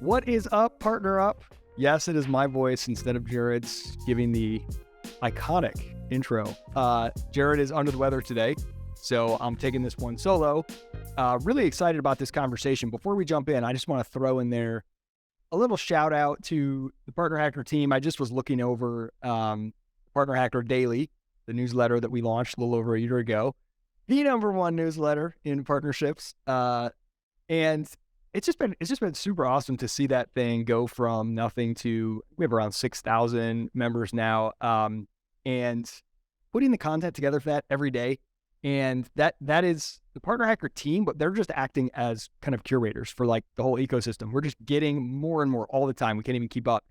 What is up, PartnerUp? Yes, it is my voice instead of Jared's giving the iconic intro. Jared is under the weather today, so I'm taking this one solo. Really excited about this conversation. Before we jump in, I just want to throw in there a little shout out to the Partner Hacker team. I just was looking over Partner Hacker Daily, the newsletter that we launched a little over a year ago, the #1 newsletter in partnerships. And it's just been super awesome to see that thing go from nothing to, we have around 6,000 members now, and putting the content together for that every day. And that is the Partner Hacker team, but they're just acting as kind of curators for like the whole ecosystem. We're just getting more and more all the time. We can't even keep up.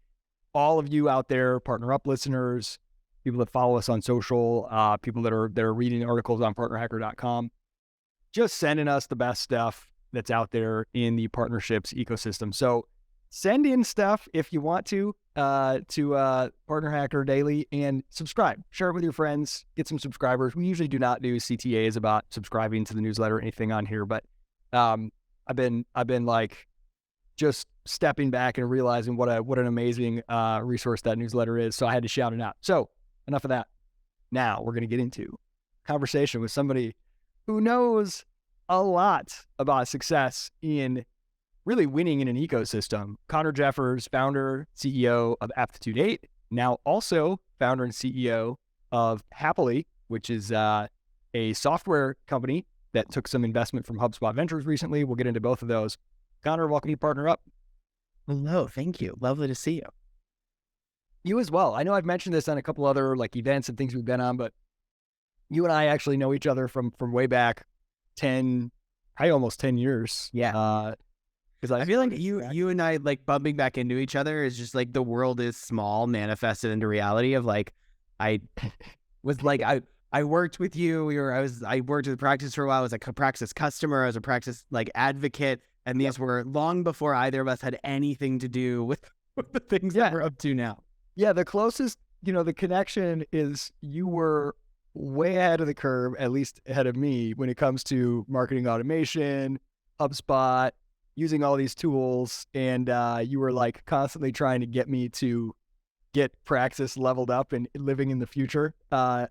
All of you out there, PartnerUp listeners, people that follow us on social, people that are reading articles on partnerhacker.com, just sending us the best stuff that's out there in the partnerships ecosystem. So send in stuff if you want to Partner Hacker Daily, and subscribe. Share it with your friends. Get some subscribers. We usually do not do CTAs about subscribing to the newsletter or anything on here, but I've been like just stepping back and realizing what an amazing resource that newsletter is. So I had to shout it out. So enough of that. Now we're going to get into conversation with somebody who knows a lot about success in really winning in an ecosystem. Connor Jeffers, founder, CEO of Aptitude 8, now also founder and CEO of Hapily, which is a software company that took some investment from HubSpot Ventures recently. We'll get into both of those. Connor, welcome to PartnerUp. Hello, thank you. Lovely to see you. You as well. I know I've mentioned this on a couple other like events and things we've been on, but you and I actually know each other from way back. Almost 10 years. Yeah. Because I feel like you and I like bumping back into each other is just like the world is small manifested into reality of like, I was like, I worked with you. I worked with Praxis for a while. I was like a Praxis customer. I was a Praxis like advocate. And these were long before either of us had anything to do with the things that we're up to now. Yeah. The closest, the connection is you were way ahead of the curve, at least ahead of me, when it comes to marketing automation, HubSpot, using all these tools. And you were like constantly trying to get me to get Praxis leveled up and living in the future. I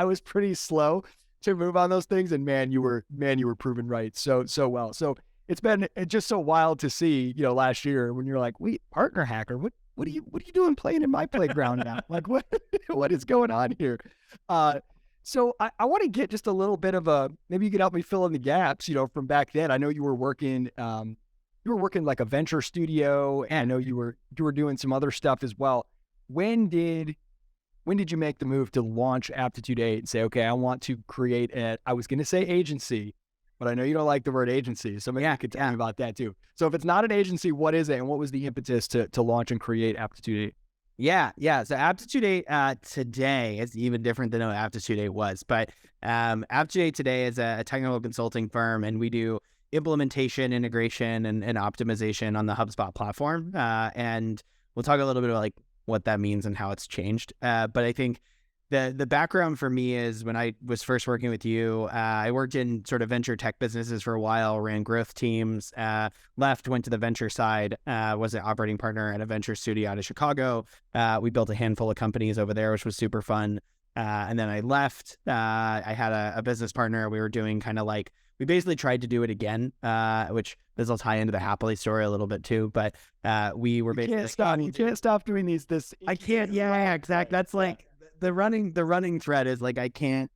was pretty slow to move on those things. And man, you were proven right so well. So it's been just so wild to see, last year when you're like, wait, Partner Hacker, what are you doing playing in my playground now? Like what is going on here? So I want to get just a little bit of maybe you could help me fill in the gaps, from back then. I know you were working like a venture studio, and I know you were doing some other stuff as well. When did you make the move to launch Aptitude 8 and say, okay, I want to create I was going to say agency, but I know you don't like the word agency. So maybe you could tell me about that too. So if it's not an agency, what is it? And what was the impetus to launch and create Aptitude 8? Yeah. So Aptitude 8 today is even different than what Aptitude 8 was. But Aptitude 8 today is a technical consulting firm, and we do implementation, integration, and optimization on the HubSpot platform. And we'll talk a little bit about like what that means and how it's changed. But I think the background for me is when I was first working with you, I worked in sort of venture tech businesses for a while, ran growth teams, went to the venture side, was an operating partner at a venture studio out of Chicago. We built a handful of companies over there, which was super fun. And then I left. I had a business partner. We were doing kind of like, we basically tried to do it again, which this will tie into the Hapily story a little bit too. But we were basically you can't stop doing these. I can't. Yeah, exactly. That's like the running thread is like I can't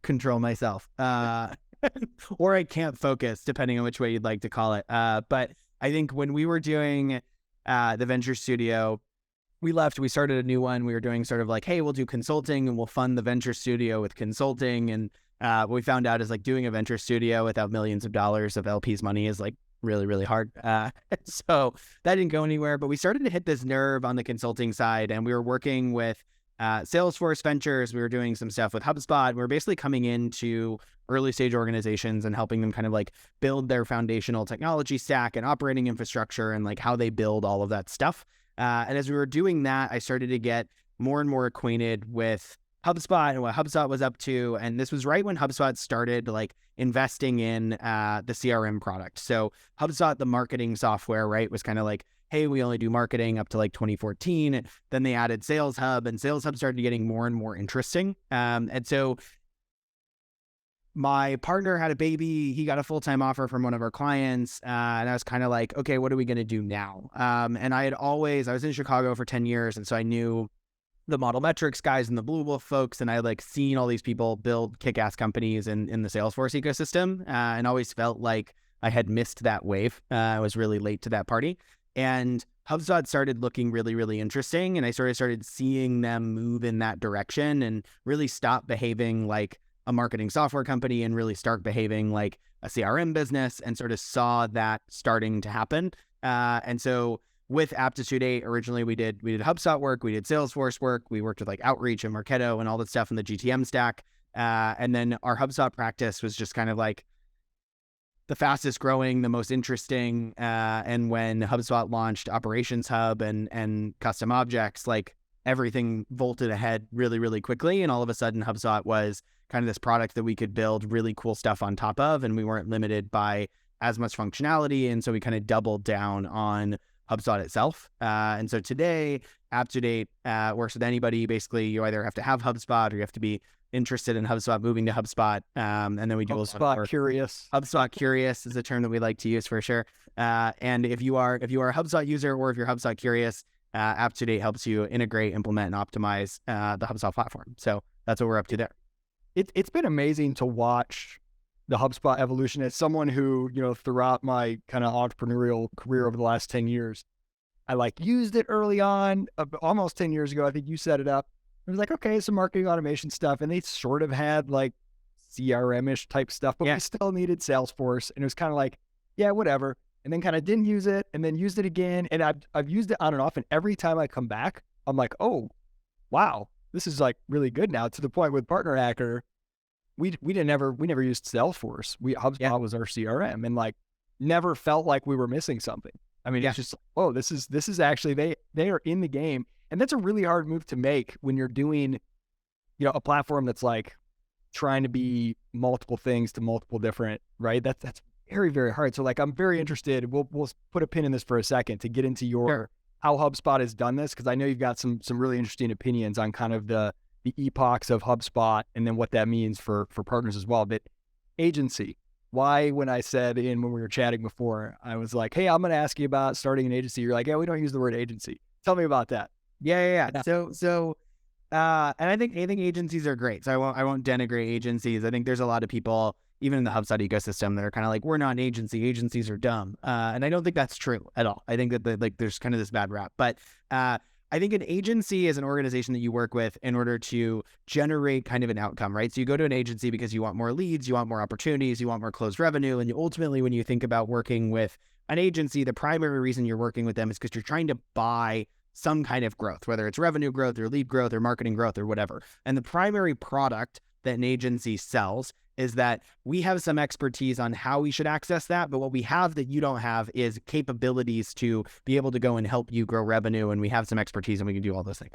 control myself, or I can't focus, depending on which way you'd like to call it. But I think when we were doing the venture studio, we left, we started a new one. We were doing sort of like, hey, we'll do consulting and we'll fund the venture studio with consulting. And what we found out is like doing a venture studio without millions of dollars of LP's money is like really, really hard. So that didn't go anywhere, but we started to hit this nerve on the consulting side, and we were working with Salesforce Ventures. We were doing some stuff with HubSpot. We were basically coming into early stage organizations and helping them kind of like build their foundational technology stack and operating infrastructure and like how they build all of that stuff. And as we were doing that, I started to get more and more acquainted with HubSpot and what HubSpot was up to. And this was right when HubSpot started like investing in the CRM product. So HubSpot, the marketing software, right, was kind of like, hey, we only do marketing up to like 2014. Then they added Sales Hub, and Sales Hub started getting more and more interesting. And so my partner had a baby. He got a full-time offer from one of our clients. And I was kind of like, okay, what are we going to do now? And I was in Chicago for 10 years. And so I knew the Model Metrics guys and the Blue Wolf folks. And I like seen all these people build kick-ass companies in the Salesforce ecosystem, and always felt like I had missed that wave. I was really late to that party. And HubSpot started looking really, really interesting. And I started seeing them move in that direction and really stop behaving like a marketing software company and really start behaving like a CRM business, and sort of saw that starting to happen. And so with Aptitude 8, originally we did HubSpot work, we did Salesforce work, we worked with like Outreach and Marketo and all that stuff in the GTM stack. And then our HubSpot practice was just kind of like the fastest growing, the most interesting. And when HubSpot launched Operations Hub and custom objects, like everything vaulted ahead really, really quickly. And all of a sudden HubSpot was kind of this product that we could build really cool stuff on top of, and we weren't limited by as much functionality. And so we kind of doubled down on HubSpot itself. And so today, Aptitude 8 works with anybody. Basically, you either have to have HubSpot or you have to be interested in HubSpot, moving to HubSpot. And then we do HubSpot curious. HubSpot curious is a term that we like to use for sure. And if you are a HubSpot user, or if you're HubSpot curious, Aptitude 8 helps you integrate, implement, and optimize the HubSpot platform. So that's what we're up to there. It's been amazing to watch the HubSpot evolution as someone who, throughout my kind of entrepreneurial career over the last 10 years, I like used it early on, almost 10 years ago. I think you set it up. It was like, okay, some marketing automation stuff. And they sort of had like CRM-ish type stuff, but we still needed Salesforce. And it was kind of like, yeah, whatever. And then kind of didn't use it, and then used it again. And I've used it on and off. And every time I come back, I'm like, oh, wow, this is like really good now, to the point with Partner Hacker. We never used Salesforce. HubSpot was our CRM, and like never felt like we were missing something. I mean, it's just, oh, this is actually, they are in the game. And that's a really hard move to make when you're doing, a platform that's like trying to be multiple things to multiple different, right? That's very, very hard. So like, I'm very interested. We'll put a pin in this for a second to get into how HubSpot has done this, because I know you've got some really interesting opinions on kind of the epochs of HubSpot, and then what that means for partners as well. But agency, why, when I said when we were chatting before, I was like, hey, I'm going to ask you about starting an agency. You're like, yeah, we don't use the word agency. Tell me about that. Yeah. So, and I think agencies are great. So I won't denigrate agencies. I think there's a lot of people, even in the HubSpot ecosystem, that are kind of like, we're not an agency. Agencies are dumb. And I don't think that's true at all. I think that there's kind of this bad rap. But I think an agency is an organization that you work with in order to generate kind of an outcome, right? So you go to an agency because you want more leads, you want more opportunities, you want more closed revenue. And ultimately, when you think about working with an agency, the primary reason you're working with them is because you're trying to buy some kind of growth, whether it's revenue growth or lead growth or marketing growth or whatever. And the primary product that an agency sells is that we have some expertise on how we should access that, but what we have that you don't have is capabilities to be able to go and help you grow revenue, and we have some expertise and we can do all those things.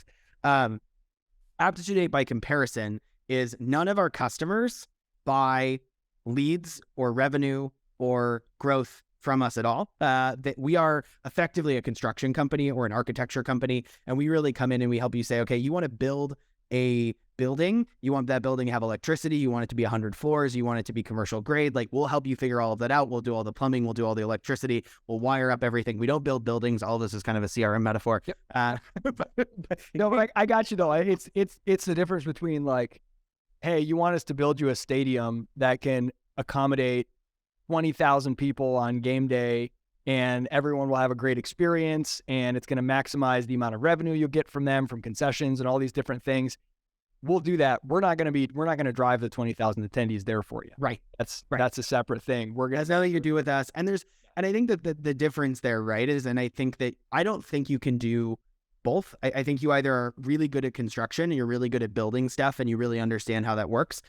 Aptitude 8, by comparison, is none of our customers buy leads or revenue or growth from us at all. That we are effectively a construction company or an architecture company, and we really come in and we help you say, okay, you want to build a building, you want that building to have electricity, you want it to be 100 floors, you want it to be commercial grade, like we'll help you figure all of that out. We'll do all the plumbing, we'll do all the electricity, we'll wire up everything. We don't build buildings. All this is kind of a CRM metaphor. Yep. But I got you though. It's the difference between like, hey, you want us to build you a stadium that can accommodate 20,000 people on game day, and everyone will have a great experience, and it's going to maximize the amount of revenue you'll get from them, from concessions and all these different things. We'll do that. We're not going to drive the 20,000 attendees there for you. Right. That's a separate thing. That's nothing to do with us. And I think that the difference there, right, is, and I don't think you can do both. I think you either are really good at construction and you're really good at building stuff and you really understand how that works,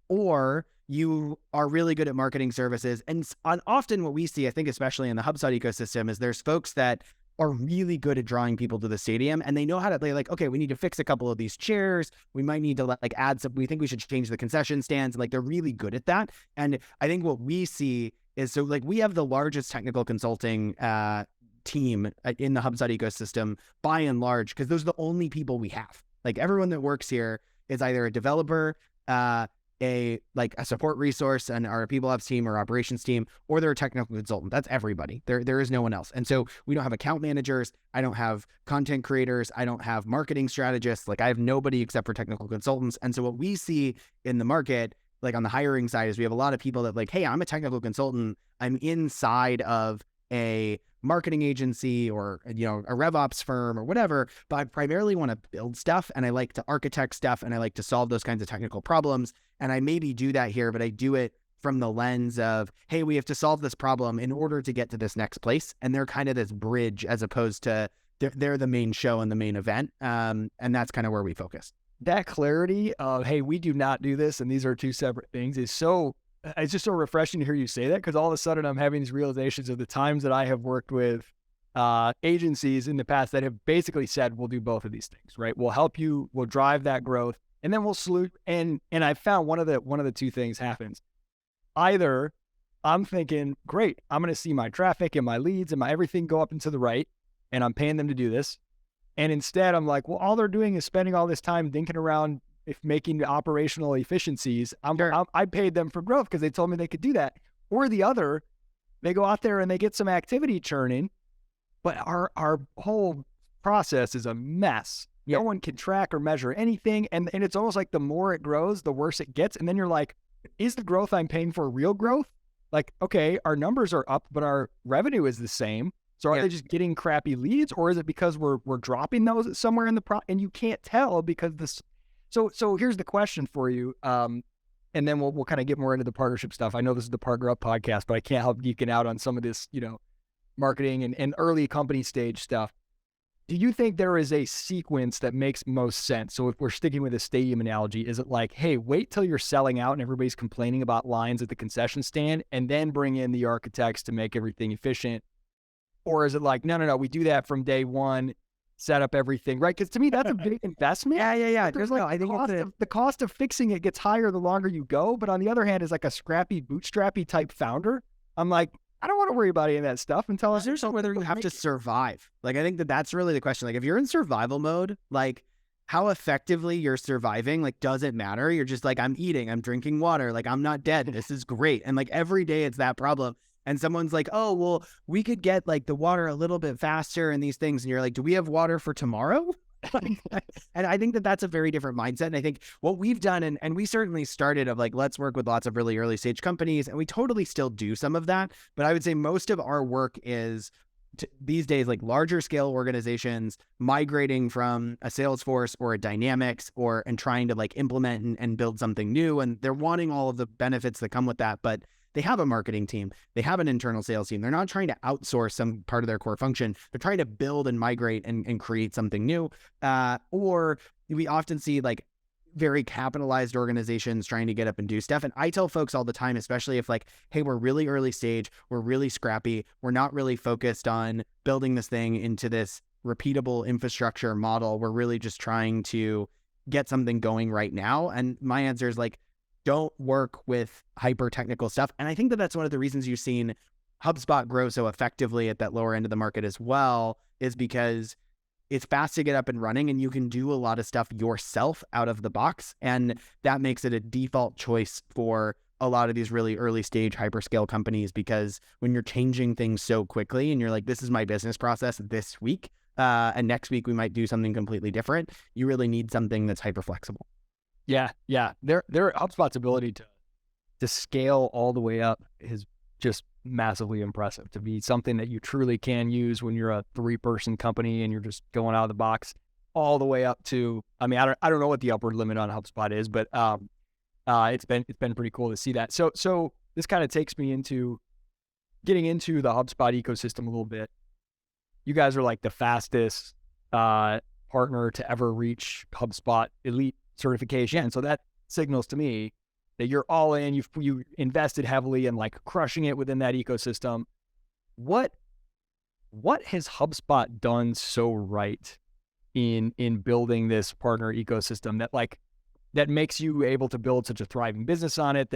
or you are really good at marketing services. And often what we see, I think especially in the HubSpot ecosystem, is there's folks that are really good at drawing people to the stadium, and they know how to, they're like, okay, we need to fix a couple of these chairs. We might need to like add some, we think we should change the concession stands. Like they're really good at that. And I think what we see is, so like we have the largest technical consulting team in the HubSpot ecosystem by and large, because those are the only people we have. Like everyone that works here is either a developer, a support resource and our people ops team or operations team, or they're a technical consultant. That's everybody. There is no one else. And so we don't have account managers. I don't have content creators. I don't have marketing strategists. Like I have nobody except for technical consultants. And so what we see in the market, like on the hiring side, is we have a lot of people that like, hey, I'm a technical consultant. I'm inside of a marketing agency or, you know, a RevOps firm or whatever, but I primarily want to build stuff and I like to architect stuff and I like to solve those kinds of technical problems. And I maybe do that here, but I do it from the lens of, hey, we have to solve this problem in order to get to this next place. And they're kind of this bridge as opposed to they're the main show and the main event. And that's kind of where we focus. That clarity of, hey, we do not do this and these are two separate things is so, it's just so refreshing to hear you say that, because all of a sudden I'm having these realizations of the times that I have worked with agencies in the past that have basically said, we'll do both of these things, right? We'll help you, we'll drive that growth, and then we'll salute. And I found one of the two things happens. Either I'm thinking, great, I'm going to see my traffic and my leads and my everything go up and to the right, and I'm paying them to do this. And instead I'm like, well, all they're doing is spending all this time thinking around if making operational efficiencies. I paid them for growth because they told me they could do that. Or the other, they go out there and they get some activity churning, but our whole process is a mess. No one can track or measure anything. And it's almost like the more it grows, the worse it gets. And then you're like, is the growth I'm paying for real growth? Like, okay, our numbers are up, but our revenue is the same. So are they just getting crappy leads, or is it because we're dropping those somewhere in the and you can't tell because this. So here's the question for you. And then we'll kind of get more into the partnership stuff. I know this is the PartnerUp podcast, but I can't help geeking out on some of this, you know, marketing and early company stage stuff. Do you think there is a sequence that makes most sense? So if we're sticking with a stadium analogy, is it like, hey, wait till you're selling out and everybody's complaining about lines at the concession stand and then bring in the architects to make everything efficient? Or is it like, no, we do that from day one, set up everything, right? Because to me, that's a big investment. Yeah. There's like, I think the cost of fixing it gets higher the longer you go. But on the other hand, as like a scrappy, bootstrappy type founder, I'm like, I don't want to worry about any of that stuff until there's whether you have to survive. Like, I think that's really the question. Like, if you're in survival mode, like how effectively you're surviving, like, does it matter? You're just like, I'm eating, I'm drinking water, like, I'm not dead. This is great. And like every day it's that problem. And someone's like, oh, well, we could get like the water a little bit faster and these things. And you're like, do we have water for tomorrow? And I think that's a very different mindset. And I think what we've done, and we certainly started of like, let's work with lots of really early stage companies. And we totally still do some of that. But I would say most of our work is these days, like larger scale organizations migrating from a Salesforce or a Dynamics and trying to like implement and build something new. And they're wanting all of the benefits that come with that. But they have a marketing team. They have an internal sales team. They're not trying to outsource some part of their core function. They're trying to build and migrate and create something new. Or we often see like very capitalized organizations trying to get up and do stuff. And I tell folks all the time, especially if like, hey, we're really early stage, we're really scrappy, we're not really focused on building this thing into this repeatable infrastructure model. We're really just trying to get something going right now. And my answer is like, don't work with hyper technical stuff. And I think that's one of the reasons you've seen HubSpot grow so effectively at that lower end of the market as well, is because it's fast to get up and running and you can do a lot of stuff yourself out of the box. And that makes it a default choice for a lot of these really early stage hyperscale companies, because when you're changing things so quickly and you're like, this is my business process this week, and next week we might do something completely different, you really need something that's hyper flexible. Yeah. Their HubSpot's ability to scale all the way up is just massively impressive. To be something that you truly can use when you're a 3-person company and you're just going out of the box, all the way up to, I mean, I don't know what the upward limit on HubSpot is, but it's been pretty cool to see that. So this kind of takes me into getting into the HubSpot ecosystem a little bit. You guys are like the fastest partner to ever reach HubSpot Elite certification. And so that signals to me that you're all in, you invested heavily in like crushing it within that ecosystem. What what has HubSpot done so right in building this partner ecosystem that makes you able to build such a thriving business on it?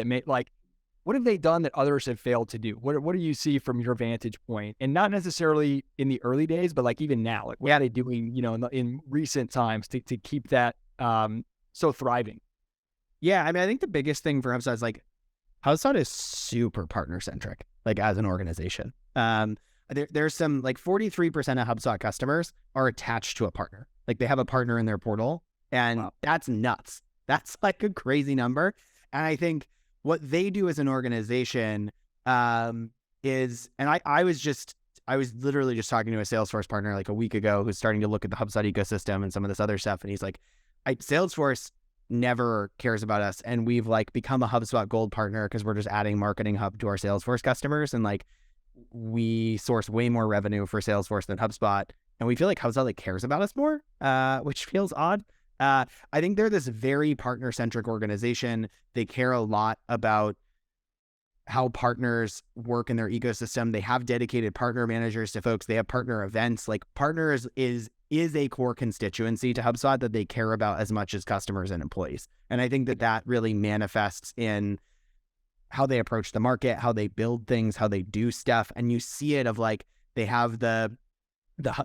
What have they done that others have failed to do? What do you see from your vantage point? And not necessarily in the early days, but like even now, like what are they doing, in recent times to keep that so thriving? Yeah, I mean, I think the biggest thing for HubSpot is like HubSpot is super partner centric, like as an organization. There's some like 43% of HubSpot customers are attached to a partner. Like they have a partner in their portal, and wow, that's nuts. That's like a crazy number. And I think what they do as an organization is, and I was literally just talking to a Salesforce partner like a week ago who's starting to look at the HubSpot ecosystem and some of this other stuff. And he's like, Salesforce never cares about us. And we've like become a HubSpot Gold partner because we're just adding Marketing Hub to our Salesforce customers. And like, we source way more revenue for Salesforce than HubSpot. And we feel like HubSpot like cares about us more, which feels odd. I think they're this very partner-centric organization. They care a lot about how partners work in their ecosystem. They have dedicated partner managers to folks. They have partner events. Like partners is a core constituency to HubSpot that they care about as much as customers and employees. And I think that really manifests in how they approach the market, how they build things, how they do stuff. And you see it of like, they have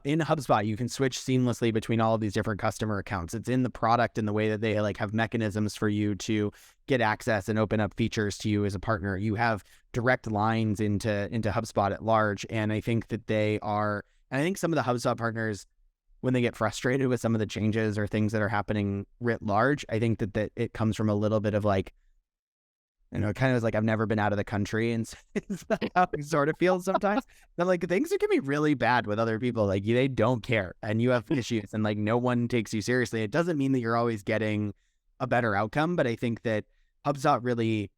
in HubSpot, you can switch seamlessly between all of these different customer accounts. It's in the product in the way that they like have mechanisms for you to get access and open up features to you as a partner. You have direct lines into HubSpot at large. And I think that I think some of the HubSpot partners, when they get frustrated with some of the changes or things that are happening writ large, I think that it comes from a little bit of like, kind of like I've never been out of the country, and it's how it sort of feels sometimes. But like things can be really bad with other people. Like they don't care, and you have issues, and like no one takes you seriously. It doesn't mean that you're always getting a better outcome, but I think that HubSpot really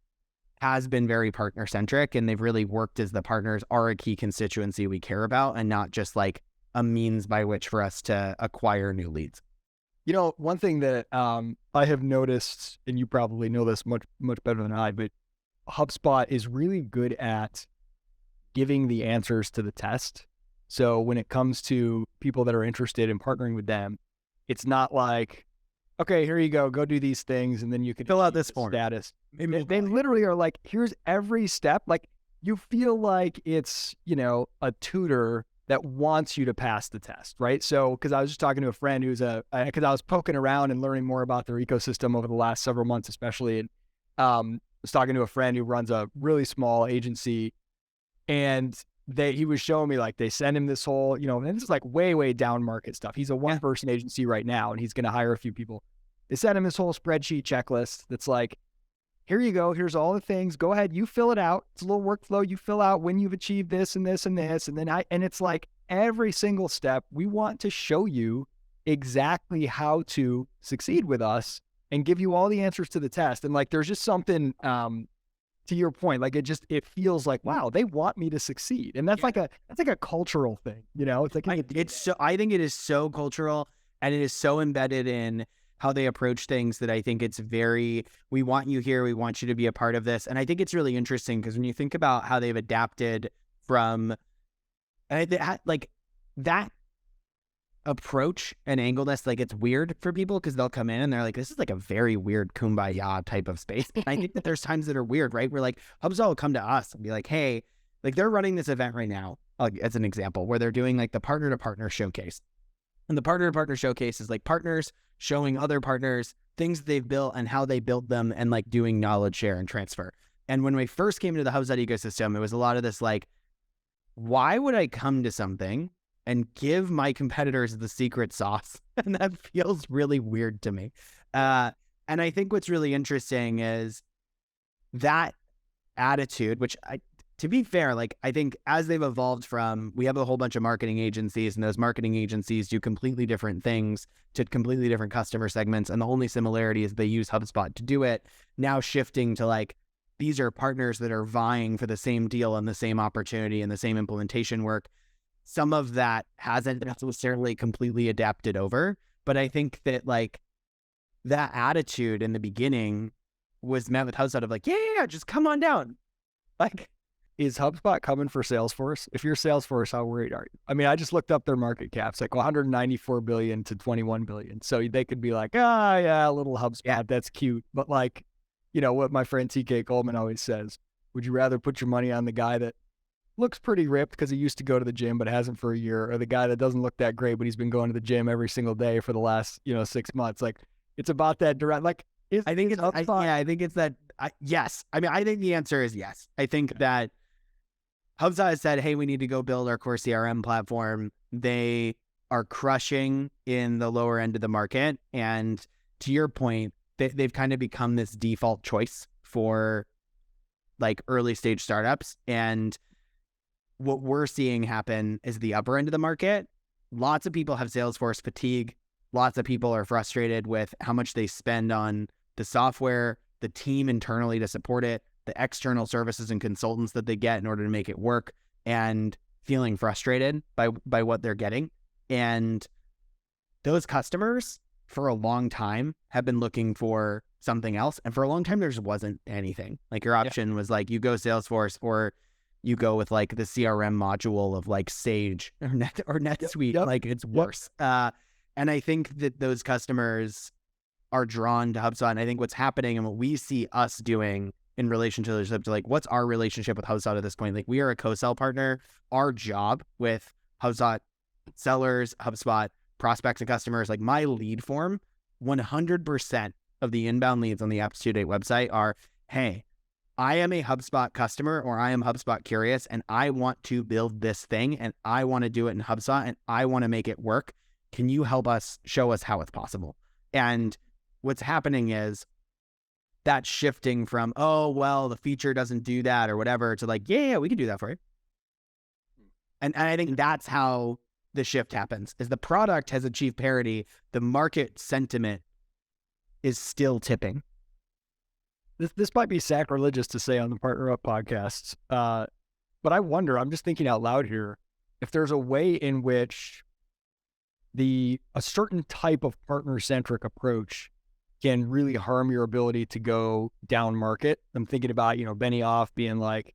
has been very partner centric, and they've really worked as the partners are a key constituency we care about, and not just like a means by which for us to acquire new leads. One thing that I have noticed, and you probably know this much, much better than I, but HubSpot is really good at giving the answers to the test. So when it comes to people that are interested in partnering with them, it's not like, okay, here you go do these things, and then you can fill out this form. Status. They literally are like, here's every step. Like you feel like it's, a tutor that wants you to pass the test, right? So, because I was just talking to a friend because I was poking around and learning more about their ecosystem over the last several months, especially, and was talking to a friend who runs a really small agency, and he was showing me like they send him this whole, and this is like way, way down market stuff. He's a one-person agency right now, and he's going to hire a few people. They sent him this whole spreadsheet checklist that's like, here you go. Here's all the things. Go ahead. You fill it out. It's a little workflow. You fill out when you've achieved this and this and this. And it's like every single step, we want to show you exactly how to succeed with us and give you all the answers to the test. And like, there's just something, to your point, like it feels like, wow, they want me to succeed. And that's like a cultural thing, it's like, I think it is so cultural, and it is so embedded in how they approach things that I think it's we want you here. We want you to be a part of this. And I think it's really interesting because when you think about how they've adapted from like that approach and angleness, like it's weird for people because they'll come in and they're like, this is like a very weird kumbaya type of space. And I think that there's times that are weird, right? We're like, HubSpot will come to us and be like, hey, like they're running this event right now, as an example, where they're doing like the partner to partner showcase. And the partner to partner showcase is like partners showing other partners things they've built and how they built them, and like doing knowledge share and transfer. And when we first came into the HubSpot ecosystem, it was a lot of this like, why would I come to something and give my competitors the secret sauce? And that feels really weird to me. And I think what's really interesting is that attitude, which to be fair, like I think as they've evolved from, we have a whole bunch of marketing agencies, and those marketing agencies do completely different things to completely different customer segments. And the only similarity is they use HubSpot to do it. Now shifting to like, these are partners that are vying for the same deal and the same opportunity and the same implementation work. Some of that hasn't necessarily completely adapted over, but I think that like that attitude in the beginning was met with HubSpot of like, yeah, just come on down. Like, is HubSpot coming for Salesforce? If you're Salesforce, how worried are you? I mean, I just looked up their market caps, like 194 billion to 21 billion. So they could be like, yeah, a little HubSpot, that's cute. But like, what my friend TK Coleman always says, would you rather put your money on the guy that looks pretty ripped because he used to go to the gym but hasn't for a year, or the guy that doesn't look that great but he's been going to the gym every single day for the last 6 months? Like, it's about that direct. Like, I think it's that. Yes, I mean, I think the answer is yes. I think that HubSpot has said, hey, we need to go build our core CRM platform. They are crushing in the lower end of the market, and to your point, they've kind of become this default choice for like early stage startups. And what we're seeing happen is the upper end of the market. Lots of people have Salesforce fatigue. Lots of people are frustrated with how much they spend on the software, the team internally to support it, the external services and consultants that they get in order to make it work, and feeling frustrated by what they're getting. And those customers for a long time have been looking for something else. And for a long time, there just wasn't anything. Like, your option was like, you go Salesforce, or you go with like the CRM module of like Sage or NetSuite. Like, it's worse. And I think that those customers are drawn to HubSpot. And I think what's happening and what we see us doing in relationship to like, what's our relationship with HubSpot at this point? Like, we are a co-sell partner. Our job with HubSpot sellers, HubSpot prospects and customers, like my lead form, 100% of the inbound leads on the Aptitude website are, hey, I am a HubSpot customer, or I am HubSpot curious, and I want to build this thing, and I want to do it in HubSpot, and I want to make it work. Can you help us, show us how it's possible? And what's happening is that shifting from, oh, well, the feature doesn't do that or whatever, to like, yeah, we can do that for you. And I think that's how the shift happens, is the product has achieved parity. The market sentiment is still tipping. This might be sacrilegious to say on the PartnerUp podcasts, but I wonder, I'm just thinking out loud here, if there's a way in which a certain type of partner-centric approach can really harm your ability to go down market. I'm thinking about, Benioff being like,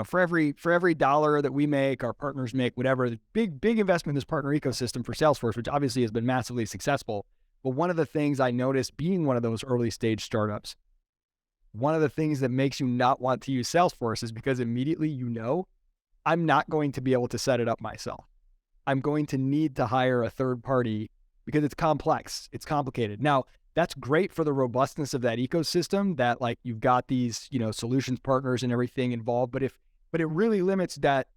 for every dollar that we make, our partners make whatever. The big investment in this partner ecosystem for Salesforce, which obviously has been massively successful. But one of the things I noticed being one of those early stage startups, one of the things that makes you not want to use Salesforce is because immediately I'm not going to be able to set it up myself. I'm going to need to hire a third party because it's complex, it's complicated. Now, that's great for the robustness of that ecosystem, that like you've got these, solutions partners and everything involved. But it really limits that,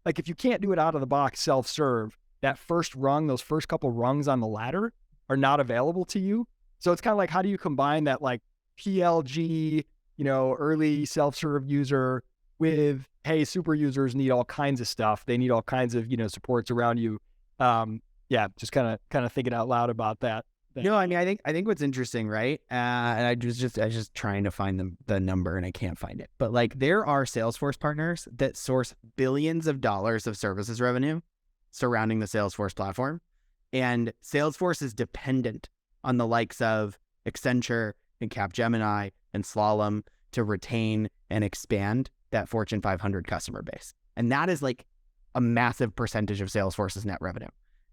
like, if you can't do it out of the box self-serve, that first rung, those first couple rungs on the ladder are not available to you. So it's kind of like, how do you combine that like PLG, early self-serve user with, hey, super users need all kinds of stuff. They need all kinds of, supports around you. Just kind of thinking out loud about that. No, I mean, I think what's interesting, right? And I was just trying to find the number, and I can't find it. But like, there are Salesforce partners that source billions of dollars of services revenue surrounding the Salesforce platform, and Salesforce is dependent on the likes of Accenture and Capgemini and Slalom to retain and expand that Fortune 500 customer base, and that is like a massive percentage of Salesforce's net revenue.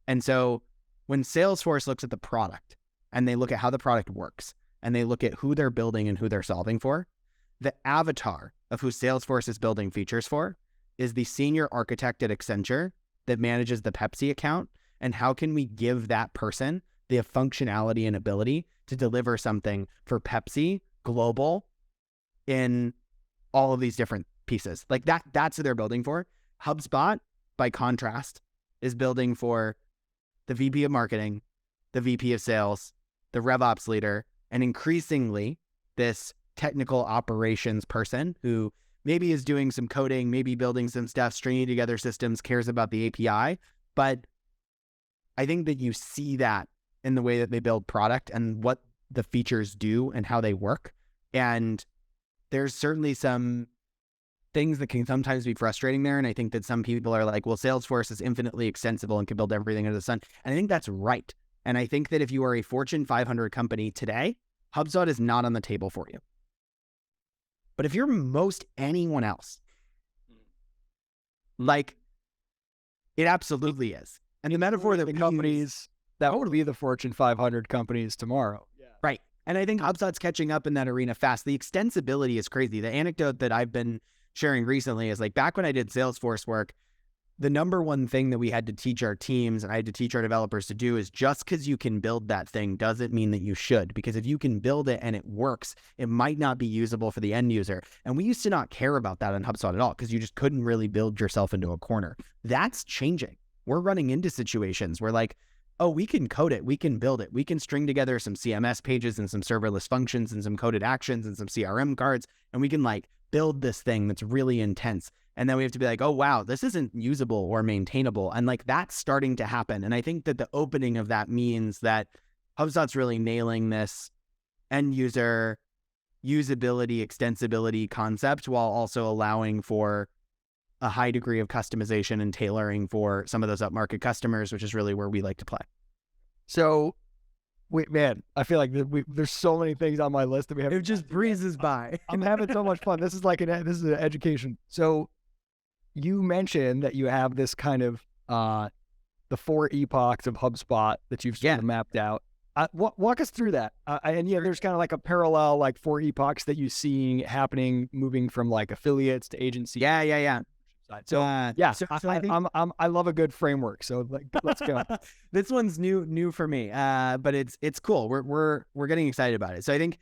And so when Salesforce looks at the product and they look at how the product works and they look at who they're building and who they're solving for, the avatar of who Salesforce is building features for is the senior architect at Accenture that manages the Pepsi account. And how can we give that person the functionality and ability to deliver something for Pepsi global in all of these different pieces? Like that's who they're building for. HubSpot, by contrast, is building for the VP of marketing, the VP of sales, the RevOps leader, and increasingly this technical operations person who maybe is doing some coding, maybe building some stuff, stringing together systems, cares about the API. But I think that you see that in the way that they build product and what the features do and how they work. And there's certainly some things that can sometimes be frustrating there. And I think that some people are like, well, Salesforce is infinitely extensible and can build everything under the sun. And I think that's right. And I think that if you are a Fortune 500 company today, HubSpot is not on the table for you. But if you're most anyone else, Like, it absolutely is. And the metaphor that the companies that would be the Fortune 500 companies tomorrow. Yeah. Right. And I think HubSpot's catching up in that arena fast. The extensibility is crazy. The anecdote that I've been sharing recently is like back when I did Salesforce work, the number one thing that we had to teach our teams and I had to teach our developers to do is just because you can build that thing doesn't mean that you should. Because if you can build it and it works, it might not be usable for the end user. And we used to not care about that on HubSpot at all because you just couldn't really build yourself into a corner. That's changing. We're running into situations where like, oh, we can code it, we can build it, we can string together some CMS pages and some serverless functions and some coded actions and some CRM cards, and we can like build this thing that's really intense. And then we have to be like, oh, wow, this isn't usable or maintainable. And like that's starting to happen. And I think that the opening of that means that HubSpot's really nailing this end user usability, extensibility concept while also allowing for a high degree of customization and tailoring for some of those upmarket customers, which is really where we like to play. So, man, I feel like there's so many things on my list that we have. It just breezes by. I'm having so much fun. This is an education. So you mentioned that you have this kind of the 4 epochs of HubSpot that you've sort of mapped out. Walk us through that. And yeah, there's kind of like a parallel, like 4 epochs that you see happening, moving from like affiliates to agency. Yeah. So I love a good framework. So like, let's go. This one's new for me, but it's cool. We're getting excited about it. So I think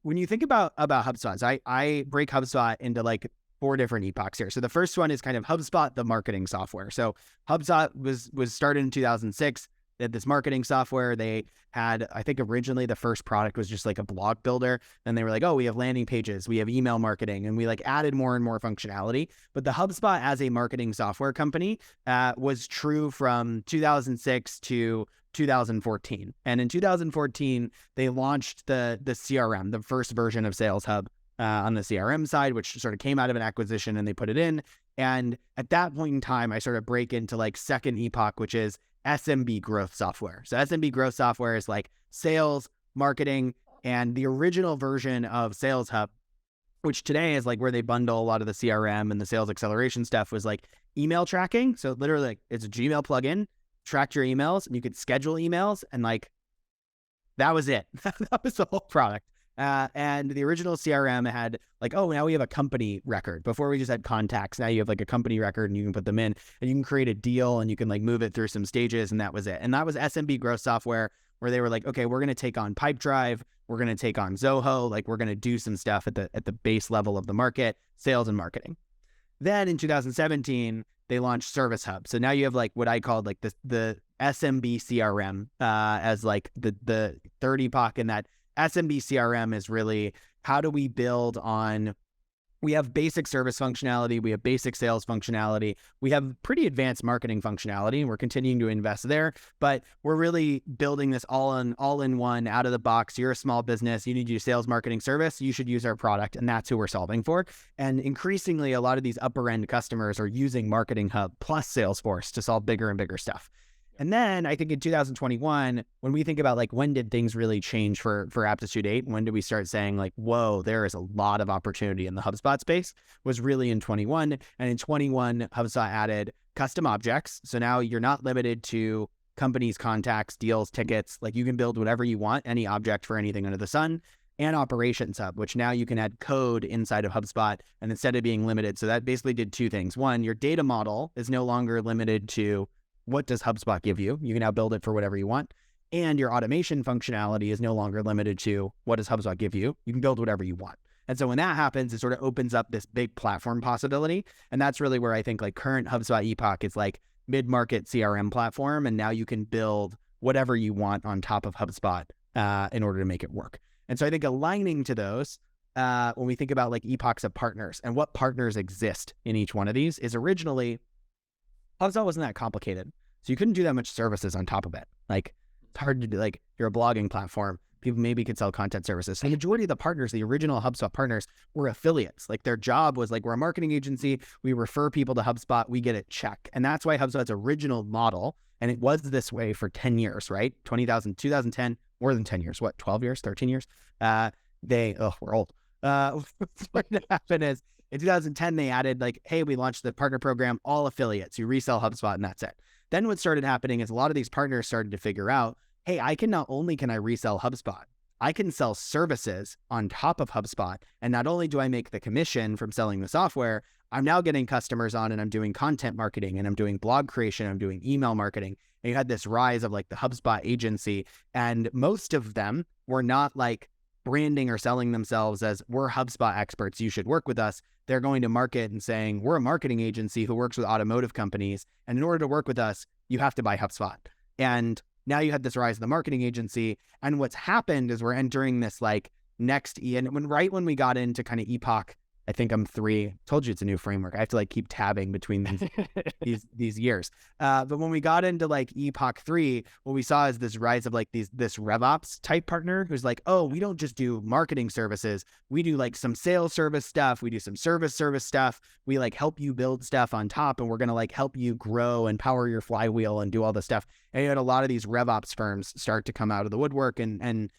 when you think about HubSpot, so I break HubSpot into like 4 different epochs here. So the first one is kind of HubSpot, the marketing software. So HubSpot was started in 2006. They had this marketing software. They had, I think originally the first product was just like a blog builder. Then they were like, oh, we have landing pages, we have email marketing, and we like added more and more functionality. But the HubSpot as a marketing software company was true from 2006 to 2014. And in 2014, they launched the CRM, the first version of Sales Hub on the CRM side, which sort of came out of an acquisition and they put it in. And at that point in time, I sort of break into like second epoch, which is SMB growth software. So SMB growth software is like sales, marketing, and the original version of Sales Hub, which today is like where they bundle a lot of the CRM and the sales acceleration stuff, was like email tracking. So literally like, it's a Gmail plugin, tracked your emails, and you could schedule emails, and like that was it. That was the whole product. And the original CRM had like, oh, now we have a company record. Before we just had contacts. Now you have like a company record and you can put them in and you can create a deal and you can like move it through some stages. And that was it. And that was SMB growth software where they were like, okay, we're going to take on Pipedrive. We're going to take on Zoho. Like we're going to do some stuff at the base level of the market, sales and marketing. Then in 2017, they launched Service Hub. So now you have like what I called like the SMB CRM as like the third epoch in that. SMB CRM is really how do we build on, we have basic service functionality, we have basic sales functionality, we have pretty advanced marketing functionality, and we're continuing to invest there, but we're really building this all in one, out of the box. You're a small business, you need to do sales, marketing, service, you should use our product, and that's who we're solving for. And increasingly, a lot of these upper end customers are using Marketing Hub plus Salesforce to solve bigger and bigger stuff. And then I think in 2021, when we think about like, when did things really change for Aptitude 8? When did we start saying like, whoa, there is a lot of opportunity in the HubSpot space, was really in 21. And in 21, HubSpot added custom objects. So now you're not limited to companies, contacts, deals, tickets. Like you can build whatever you want, any object for anything under the sun. And Operations Hub, which now you can add code inside of HubSpot, and instead of being limited. So that basically did 2 things. One, your data model is no longer limited to what does HubSpot give you? You can now build it for whatever you want. And your automation functionality is no longer limited to what does HubSpot give you? You can build whatever you want. And so when that happens, it sort of opens up this big platform possibility. And that's really where I think like current HubSpot epoch is like mid-market CRM platform. And now you can build whatever you want on top of HubSpot in order to make it work. And so I think aligning to those, when we think about like epochs of partners and what partners exist in each one of these, is originally HubSpot wasn't that complicated. So you couldn't do that much services on top of it. Like it's hard to do, like you're a blogging platform. People maybe could sell content services. So the majority of the partners, the original HubSpot partners, were affiliates. Like their job was like, we're a marketing agency. We refer people to HubSpot. We get a check. And that's why HubSpot's original model, and it was this way for 10 years, right? 2010, more than 10 years, what, 12 years, 13 years? We're old. what started to happen is in 2010, they added like, hey, we launched the partner program, all affiliates, you resell HubSpot and that's it. Then what started happening is a lot of these partners started to figure out, hey, not only can I resell HubSpot, I can sell services on top of HubSpot. And not only do I make the commission from selling the software, I'm now getting customers on and I'm doing content marketing and I'm doing blog creation, I'm doing email marketing. And you had this rise of like the HubSpot agency, and most of them were not like branding or selling themselves as we're HubSpot experts, you should work with us. They're going to market and saying, we're a marketing agency who works with automotive companies. And in order to work with us, you have to buy HubSpot. And now you had this rise of the marketing agency. And what's happened is we're entering this like next, and right when we got into kind of Epoch, I think I'm 3, told you it's a new framework. I have to like keep tabbing between these years. But when we got into like Epoch 3, what we saw is this rise of like this RevOps type partner who's like, oh, we don't just do marketing services. We do like some sales service stuff. We do some service stuff. We like help you build stuff on top, and we're going to like help you grow and power your flywheel and do all this stuff. And you had a lot of these RevOps firms start to come out of the woodwork, and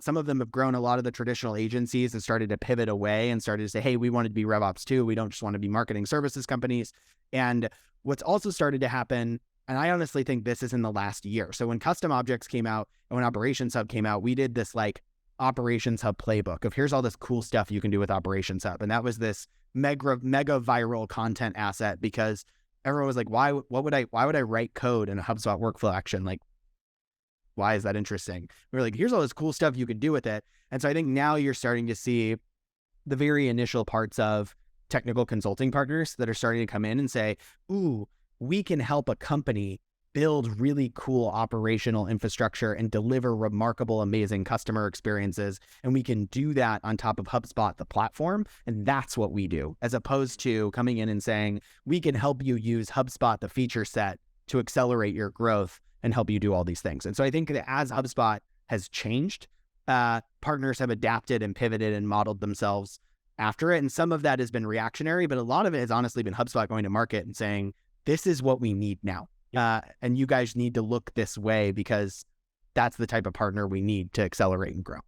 some of them have grown. A lot of the traditional agencies have started to pivot away and started to say, hey, we want to be RevOps too. We don't just want to be marketing services companies. And what's also started to happen, and I honestly think this is in the last year. So when Custom Objects came out and when Operations Hub came out, we did this like Operations Hub playbook of here's all this cool stuff you can do with Operations Hub. And that was this mega viral content asset because everyone was like, why would I write code in a HubSpot workflow action? Like, why is that interesting? We were like, here's all this cool stuff you can do with it. And so I think now you're starting to see the very initial parts of technical consulting partners that are starting to come in and say, ooh, we can help a company build really cool operational infrastructure and deliver remarkable, amazing customer experiences. And we can do that on top of HubSpot, the platform. And that's what we do, as opposed to coming in and saying, we can help you use HubSpot, the feature set, to accelerate your growth and help you do all these things. And so I think that as HubSpot has changed, partners have adapted and pivoted and modeled themselves after it. And some of that has been reactionary, but a lot of it has honestly been HubSpot going to market and saying, this is what we need now. And you guys need to look this way because that's the type of partner we need to accelerate and grow.